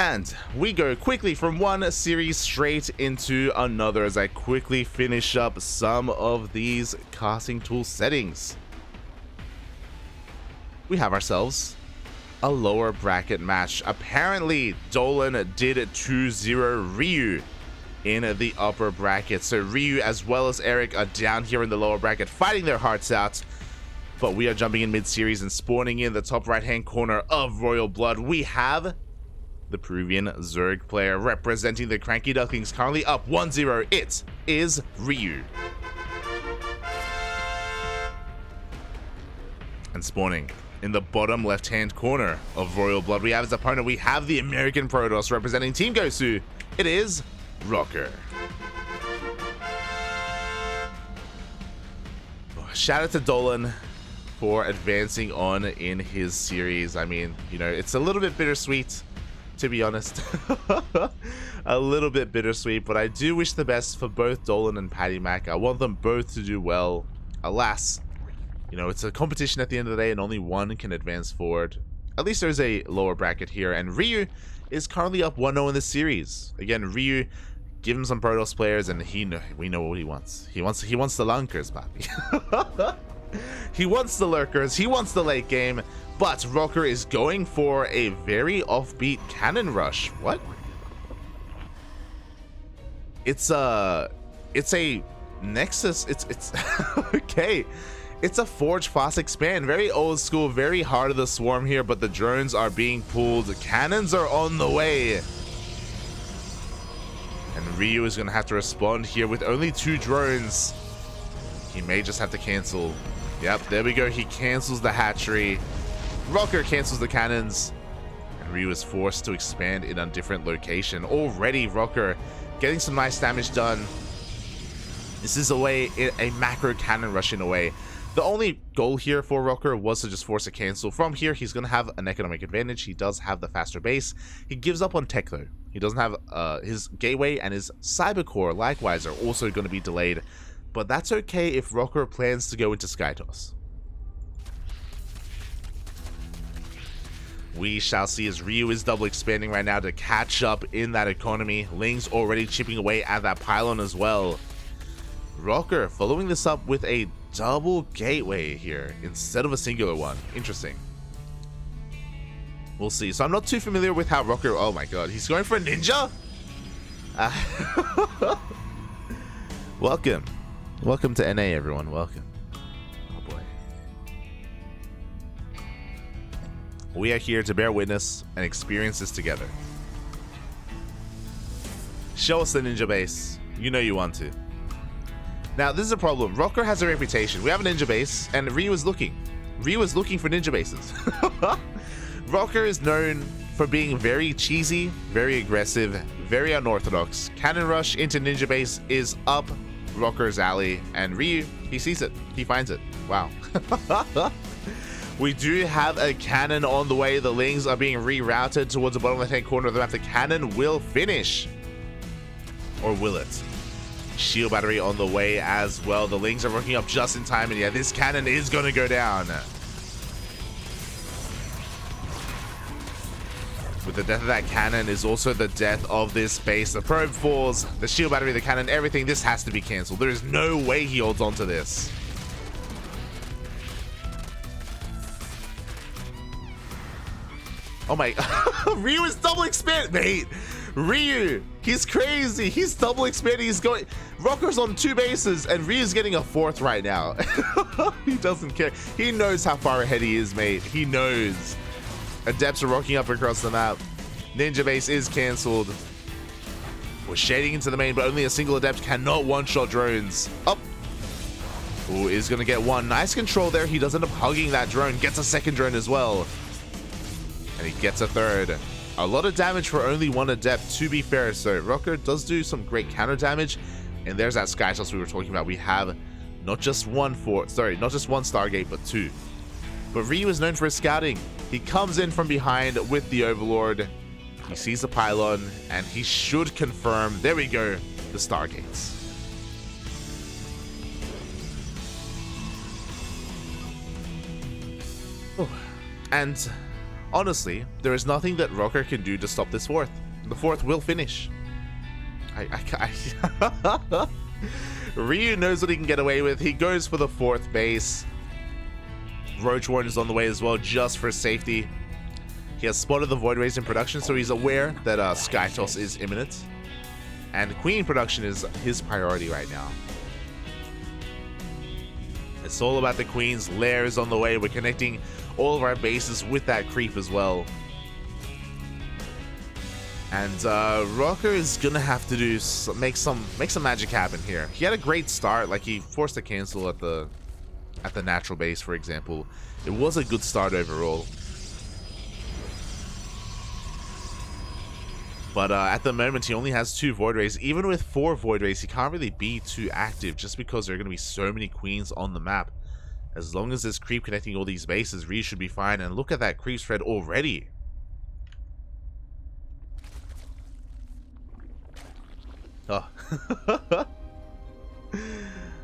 And we go quickly from one series straight into another as I quickly finish up some of these casting tool settings. We have ourselves a lower bracket match. Apparently, Dolan did 2-0 Ryu in the upper bracket. So Ryu as well as Eric are down here in the lower bracket fighting their hearts out. But we are jumping in mid-series and spawning in the top right-hand corner of Royal Blood. We have the Peruvian Zerg player representing the CranKy Ducklings, currently up 1-0. It is Ryu. And spawning in the bottom left-hand corner of Royal Blood, we have his opponent. We have the American Protoss representing Team Gosu. It is RockEr. Shout out to Dolan for advancing on in his series. I mean, you know, it's a little bit bittersweet, to be honest. A little bit bittersweet, but I do wish the best for both Dolan and Patty Mac. I want them both to do well. Alas, you know, it's a competition at the end of the day and only one can advance forward. At least there's a lower bracket here, and Ryu is currently up 1-0 in the series. Again, Ryu, give him some Protoss players and we know what he wants. He wants the lunkers, papi. He wants the lurkers, he wants the late game, but RockEr is going for a very offbeat cannon rush. What? It's a Nexus, it's okay. It's a Forge Fast Expand, very old school, very hard of the swarm here, but the drones are being pulled. Cannons are on the way. And Ryu is gonna have to respond here with only 2 drones. He may just have to cancel. Yep, there we go. He cancels the hatchery. RockEr cancels the cannons. And Ryu is forced to expand in a different location. Already, RockEr getting some nice damage done. This is a macro cannon rush in a way. The only goal here for RockEr was to just force a cancel. From here, he's going to have an economic advantage. He does have the faster base. He gives up on tech, though. He doesn't have his gateway, and his cyber core, likewise, are also going to be delayed. But that's okay if RockEr plans to go into Skytoss. We shall see as Ryu is double expanding right now to catch up in that economy. Ling's already chipping away at that pylon as well. RockEr following this up with a double gateway here instead of a singular one. Interesting. We'll see. So I'm not too familiar with how RockEr... Oh my god, he's going for a ninja? Welcome. Welcome to NA, everyone. Welcome. Oh boy. We are here to bear witness and experience this together. Show us the ninja base. You know you want to. Now, this is a problem. RockEr has a reputation. We have a ninja base, and Ryu is looking. Ryu is looking for ninja bases. RockEr is known for being very cheesy, very aggressive, very unorthodox. Cannon rush into ninja base is up RockEr's alley, and Ryu, he sees it. He finds it. Wow. We do have a cannon on the way. The Lings are being rerouted towards the bottom left-hand corner of the map. The cannon will finish. Or will it? Shield battery on the way as well. The Lings are working up just in time, and yeah, this cannon is going to go down. With the death of that cannon is also the death of this base. The probe falls, the shield battery, the cannon, everything. This has to be cancelled. There is no way he holds on to this. Oh my... Ryu is double expanding. Mate, Ryu, he's crazy. He's double expanding. He's going... RockEr's on 2 bases, and Ryu's getting a 4th right now. He doesn't care. He knows how far ahead he is, mate. He knows. Adepts are rocking up across the map. Ninja base is cancelled. We're shading into the main, but only a single adept cannot one-shot drones. Up. Ooh, is going to get one. Nice control there. He does end up hugging that drone. Gets a second drone as well. And he gets a 3rd. A lot of damage for only 1 adept, to be fair. So RockEr does do some great counter damage. And there's that Skytoss we were talking about. We have not just one Stargate, but 2. But Ryu is known for his scouting. He comes in from behind with the Overlord. He sees the pylon, and he should confirm. There we go, the Stargates. Oh. And Honestly, there is nothing that RockEr can do to stop this fourth. The fourth will finish. Ryu knows what he can get away with. He goes for the fourth base. Roach Warren is on the way as well, just for safety. He has spotted the Void Rays in production, so he's aware that Sky Toss is imminent. And Queen production is his priority right now. It's all about the Queen's lair is on the way. We're connecting all of our bases with that creep as well. And RockEr is gonna have to do make some magic happen here. He had a great start, like he forced a cancel at the natural base, for example. It was a good start overall. But at the moment, he only has 2 Void Rays. Even with 4 Void Rays, he can't really be too active just because there are going to be so many Queens on the map. As long as there's creep connecting all these bases, Ryu should be fine. And look at that creep spread already. Oh.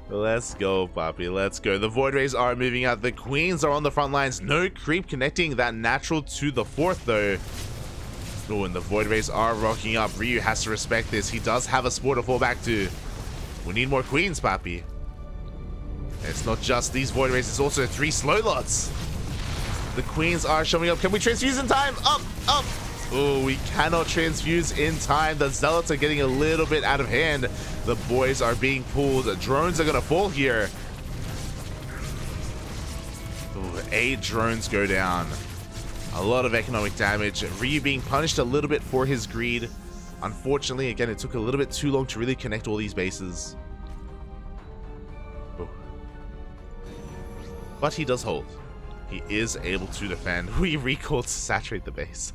Let's go, Poppy. Let's go. The Void Rays are moving out. The Queens are on the front lines. No creep connecting that natural to the fourth, though. Oh, and the Void Rays are rocking up. Ryu has to respect this. He does have a sport to fall back to. We need more Queens, Papi. It's not just these Void Rays, it's also 3 slow lots. The Queens are showing up. Can we transfuse in time? Up, up. Oh, we cannot transfuse in time. The Zealots are getting a little bit out of hand. The boys are being pulled. Drones are going to fall here. Oh, 8 drones go down. A lot of economic damage. Ryu being punished a little bit for his greed. Unfortunately, again, it took a little bit too long to really connect all these bases. Oh. But he does hold. He is able to defend. We recalled to saturate the base.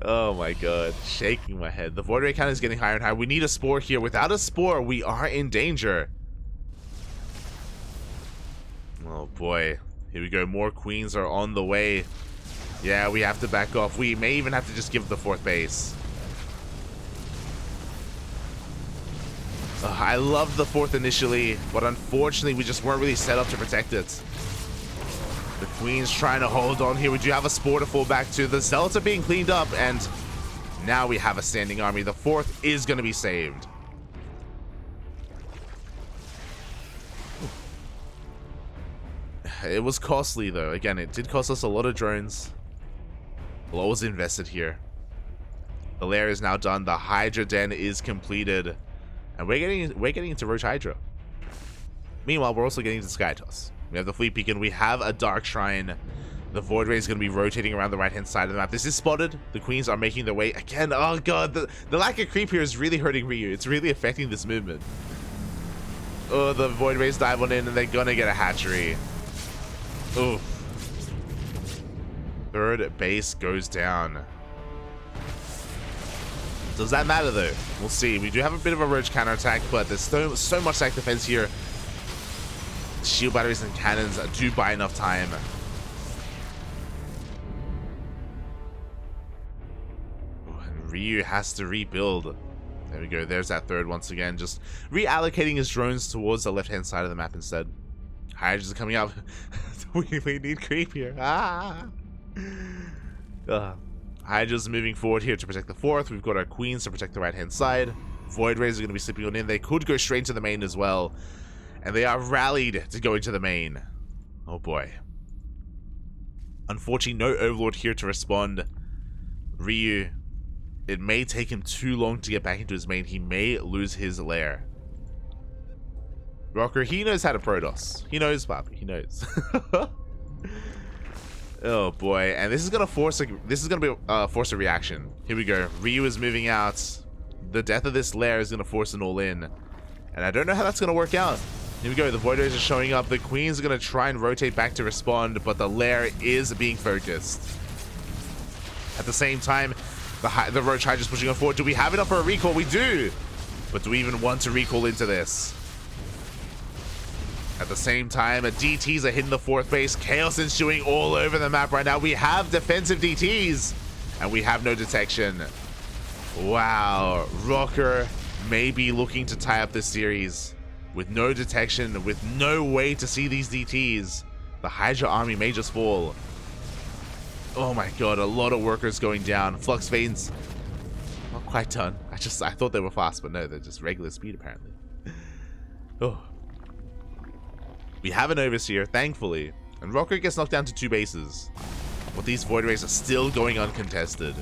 Oh my god. Shaking my head. The Void Ray count is getting higher and higher. We need a Spore here. Without a Spore, we are in danger. Oh boy. Here we go. More Queens are on the way. Yeah, we have to back off. We may even have to just give the 4th base. I loved the 4th initially, but unfortunately we just weren't really set up to protect it. The Queen's trying to hold on here. We do have a Spore to fall back to. The Zealots are being cleaned up, and now we have a standing army. The 4th is going to be saved. It was costly, though. Again, it did cost us a lot of drones. A lot was invested here. The lair is now done. The Hydra Den is completed. And we're getting into Roach Hydra. Meanwhile, we're also getting to Sky Toss. We have the Fleet Beacon. We have a Dark Shrine. The Void Ray is going to be rotating around the right-hand side of the map. This is spotted. The Queens are making their way. Again, oh god, the lack of creep here is really hurting Ryu. It's really affecting this movement. Oh, the Void Rays dive on in, and they're going to get a hatchery. Oof. 3rd base goes down. Does that matter though? We'll see. We do have a bit of a Roach counterattack, but there's so much stack defense here. Shield batteries and cannons do buy enough time. Oh, and Ryu has to rebuild. There we go. There's that 3rd once again. Just reallocating his drones towards the left-hand side of the map instead. Hydras are coming up. we need creep here. Ah. Hydra's moving forward here to protect the 4th. We've got our Queens to protect the right-hand side. Void Rays are going to be slipping on in. They could go straight to the main as well. And they are rallied to go into the main. Oh boy. Unfortunately, no Overlord here to respond. Ryu, it may take him too long to get back into his main. He may lose his lair. RockEr, he knows how to Protoss. He knows, Papi. He knows. Oh boy, and this is gonna force a reaction. Here we go. Ryu is moving out. The death of this lair is gonna force an all-in, and I don't know how that's gonna work out. Here we go. The Void Rays are showing up. The Queens are gonna try and rotate back to respond, but the lair is being focused. At the same time, the Roach Hydra is pushing on forward. Do we have enough for a recall? We do, but do we even want to recall into this? At the same time, DTs are hitting the 4th base. Chaos ensuing all over the map right now. We have defensive DTs, and we have no detection. Wow, RockEr may be looking to tie up this series. With no detection, with no way to see these DTs, the Hydra army may just fall. Oh my god, a lot of workers going down. Flux Veins, not quite done. I thought they were fast, but no, they're just regular speed apparently. Oh. We have an overseer, thankfully. And RockEr gets knocked down to 2 bases. But these Void Rays are still going uncontested.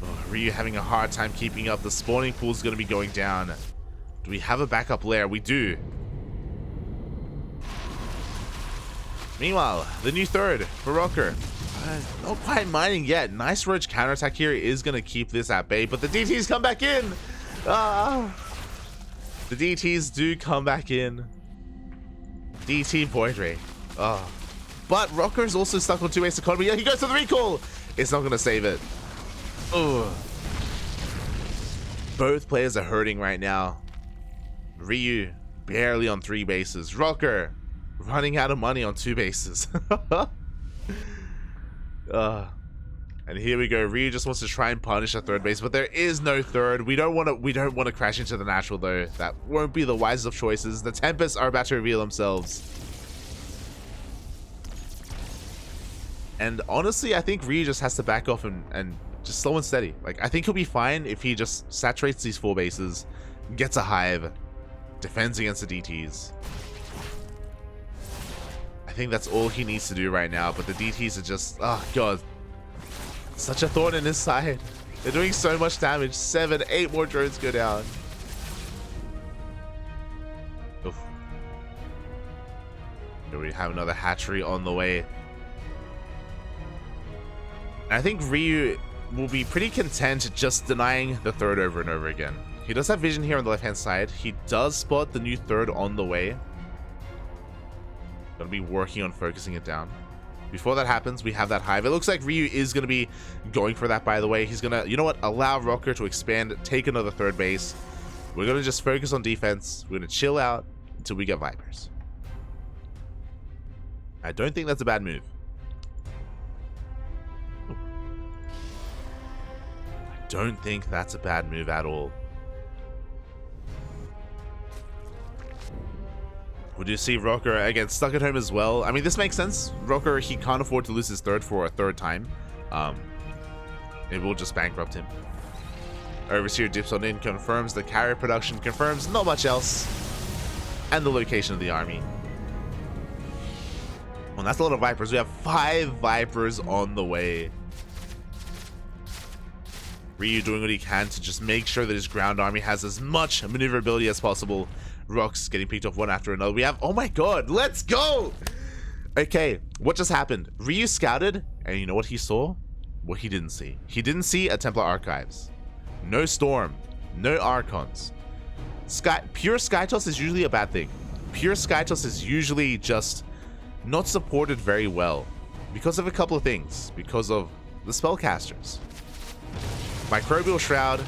Oh, Ryu having a hard time keeping up. The spawning pool is going to be going down. Do we have a backup lair? We do. Meanwhile, the new third for RockEr. Not quite mining yet. Nice Roach counterattack here is going to keep this at bay, but the DTs come back in. The DTs do come back in. DT Void Ray. But RockEr is also stuck on 2 base economy. Yeah, he goes to the recall. It's not going to save it. Both players are hurting right now. Ryu barely on 3 bases. RockEr running out of money on 2 bases. And here we go. Ryu just wants to try and punish a 3rd base, but there is no 3rd. We don't want to crash into the natural though. That won't be the wisest of choices. The Tempests are about to reveal themselves. And honestly, I think Ryu just has to back off and just slow and steady. Like, I think he'll be fine if he just saturates these 4 bases, gets a hive, defends against the DTs. I think that's all he needs to do right now, but the DTs are just, oh god, such a thorn in his side. They're doing so much damage. 7, 8 more drones go down. Oof. Here we have another hatchery on the way. I think Ryu will be pretty content just denying the 3rd over and over again. He does have vision here on the left-hand side. He does spot the new 3rd on the way. Gonna be working on focusing it down. Before that happens, we have that hive. It looks like Ryu is gonna be going for that, by the way. He's gonna, you know what, allow RockEr to expand, take another 3rd base. We're gonna just focus on defense. We're gonna chill out until we get Vipers. I don't think that's a bad move. I don't think that's a bad move at all. We do see RockEr again stuck at home as well. I mean, this makes sense. RockEr, he can't afford to lose his 3rd for a 3rd time. It will just bankrupt him. Overseer dips on in, confirms the carrier production, confirms not much else, and the location of the army. Well, that's a lot of Vipers. We have 5 Vipers on the way. Ryu doing what he can to just make sure that his ground army has as much maneuverability as possible. Rocks getting picked off one after another. We have, oh my god, let's go! Okay, what just happened? Ryu scouted, and you know what he saw? What he didn't see. He didn't see a Templar Archives. No Storm. No Archons. Pure Skytoss is usually a bad thing. Pure Skytoss is usually just not supported very well. Because of a couple of things. Because of the Spellcasters. Microbial Shroud.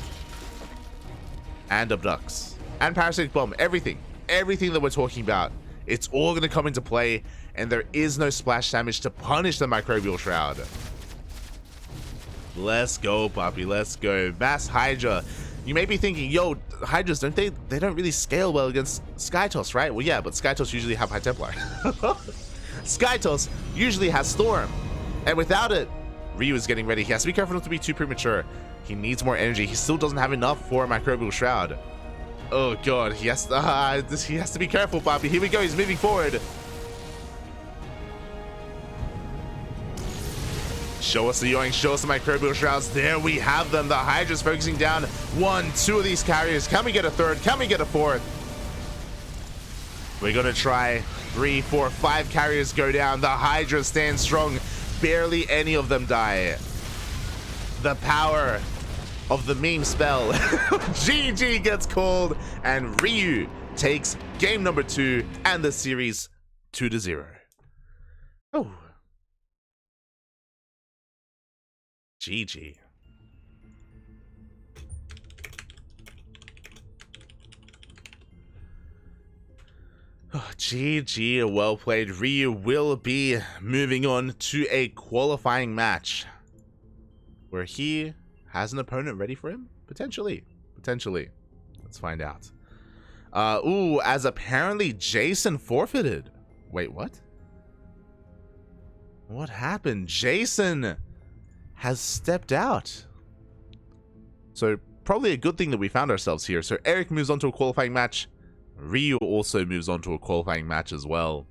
And Abducts. And Parasitic Bomb, everything that we're talking about, it's all going to come into play, and there is no splash damage to punish the Microbial Shroud. Let's go, puppy, let's go. Mass Hydra. You may be thinking, yo, Hydras, they don't really scale well against Skytoss, right? Well, yeah, but Skytoss usually have High Templar. Skytoss usually has Storm, and without it, Ryu is getting ready. He has to be careful not to be too premature. He needs more energy. He still doesn't have enough for a Microbial Shroud. Oh god, he has to be careful, Bobby. Here we go, he's moving forward. Show us the Yoink, show us the Microbial Shrouds. There we have them. The Hydra's focusing down 1, 2 of these carriers. Can we get a 3rd? Can we get a 4th? We're gonna try 3, 4, 5 carriers go down. The Hydra stands strong. Barely any of them die. The power of the meme spell. GG gets called, and Ryu takes game number 2 and the series 2-0. Oh. GG. Oh, GG, well played. Ryu will be moving on to a qualifying match where he has an opponent ready for him? Potentially. Let's find out. Ooh, as apparently Jason forfeited. Wait, what? What happened? Jason has stepped out. So probably a good thing that we found ourselves here. So Eric moves on to a qualifying match. Ryu also moves on to a qualifying match as well.